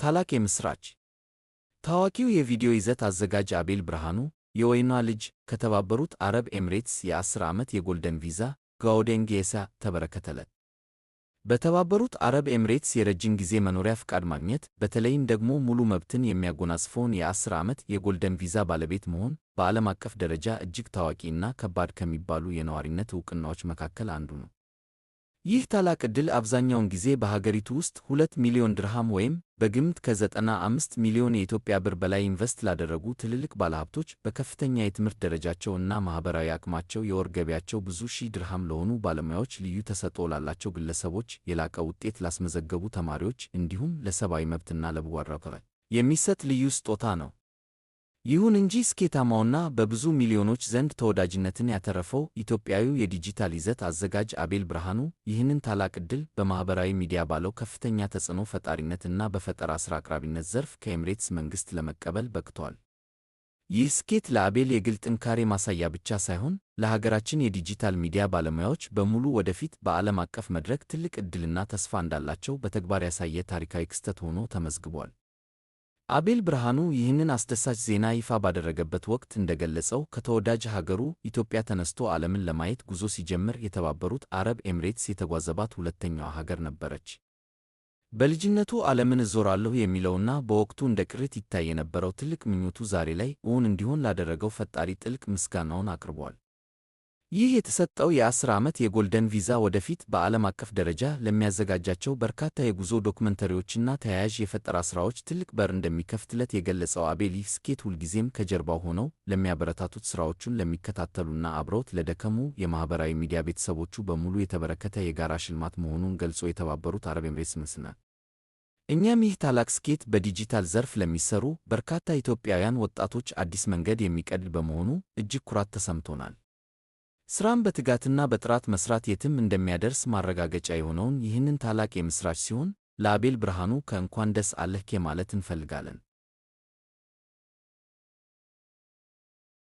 ታላቅ የምስራች! ታዋቂው የቪዲዮ ይዘት አዘጋጅ አቤል ብርሃኑ የወይኗ ልጅ ከተባበሩት አረብ ኤምሬትስ የ10 ዓመት የጎልደን ቪዛ (ጎልደን ቪዛ) ተበረከተለት። በተባበሩት አረብ ኤምሬትስ የረጅም ጊዜ መኖሪያ ፍቃድ ማግኘት፣ በተለይም ደግሞ ሙሉ መብትን የሚያጎናጽፈውን የ10 ዓመት የጎልደን ቪዛ ባለቤት መሆን በዓለም አቀፍ ደረጃ እጅግ ታዋቂ እና ከባድ ከሚባሉ የነዋሪነት ዕውቅናዎች መካከል አንዱ ነው። ይህ ታላቅ ዕድል አብዛኛውን ጊዜ በሀገሪቱ ውስጥ 2 ሚሊዮን ድርሃም ወይም በግምት ከ95 ሚሊዮን የኢትዮጵያ ብር በላይ ኢንቨስት ላደረጉ ትልልቅ ባለሀብቶች፣ በከፍተኛ የትምህርት ደረጃቸው እና ማኅበራዊ አቅማቸው የወር ገቢያቸው ብዙ ሺህ ድርሃም ለሆኑ ባለሙያዎች፣ ልዩ ተሰጥኦ ላላቸው ግለሰቦች፣ የላቀ ውጤት ላስመዘገቡ ተማሪዎች እንዲሁም ለሰብአዊ መብትና ለበጎ አድራጎት የሚሰጥ ልዩ ስጦታ ነው። ይሁን እንጂ ስኬታማውና በብዙ ሚሊዮኖች ዘንድ ተወዳጅነትን ያተረፈው ኢትዮጵያዊው የዲጂታል ይዘት አዘጋጅ አቤል ብርሃኑ ይህንን ታላቅ ዕድል በማኅበራዊ ሚዲያ ባለው ከፍተኛ ተጽዕኖ ፈጣሪነትና በፈጠራ ሥራ አቅራቢነት ዘርፍ ከኤምሬትስ መንግሥት ለመቀበል በቅቷል። ይህ ስኬት ለአቤል የግል ጥንካሬ ማሳያ ብቻ ሳይሆን ለሀገራችን የዲጂታል ሚዲያ ባለሙያዎች በሙሉ ወደፊት በዓለም አቀፍ መድረክ ትልቅ ዕድልና ተስፋ እንዳላቸው በተግባር ያሳየ ታሪካዊ ክስተት ሆኖ ተመዝግቧል። አቤል ብርሃኑ ይህንን አስደሳች ዜና ይፋ ባደረገበት ወቅት እንደገለጸው ከተወዳጅ ሀገሩ ኢትዮጵያ ተነስቶ ዓለምን ለማየት ጉዞ ሲጀምር የተባበሩት አረብ ኤምሬትስ የተጓዘባት ሁለተኛዋ ሀገር ነበረች። በልጅነቱ ዓለምን እዞራለሁ የሚለውና በወቅቱ እንደ ቅሪት ይታይ የነበረው ትልቅ ምኞቱ ዛሬ ላይ እውን እንዲሆን ላደረገው ፈጣሪ ጥልቅ ምስጋናውን አቅርቧል። ይህ የተሰጠው የ10 ዓመት የጎልደን ቪዛ ወደፊት በዓለም አቀፍ ደረጃ ለሚያዘጋጃቸው በርካታ የጉዞ ዶክመንተሪዎችና ተያያዥ የፈጠራ ሥራዎች ትልቅ በር እንደሚከፍትለት የገለጸው አቤል ይህ ስኬት ሁልጊዜም ከጀርባው ሆነው ለሚያበረታቱት፣ ሥራዎቹን ለሚከታተሉና አብረውት ለደከሙ የማኅበራዊ ሚዲያ ቤተሰቦቹ በሙሉ የተበረከተ የጋራ ሽልማት መሆኑን ገልጾ የተባበሩት አረብ ኤምሬትስ ምስጋና እኛም ይህ ታላቅ ስኬት በዲጂታል ዘርፍ ለሚሰሩ በርካታ ኢትዮጵያውያን ወጣቶች አዲስ መንገድ የሚቀድል በመሆኑ እጅግ ኩራት ተሰምቶናል። ሥራም በትጋትና በጥራት መሥራት የትም እንደሚያደርስ ማረጋገጫ የሆነውን ይህንን ታላቅ የምሥራች ሲሆን ለአቤል ብርሃኑ ከእንኳን ደስ አለህ ማለት እንፈልጋለን።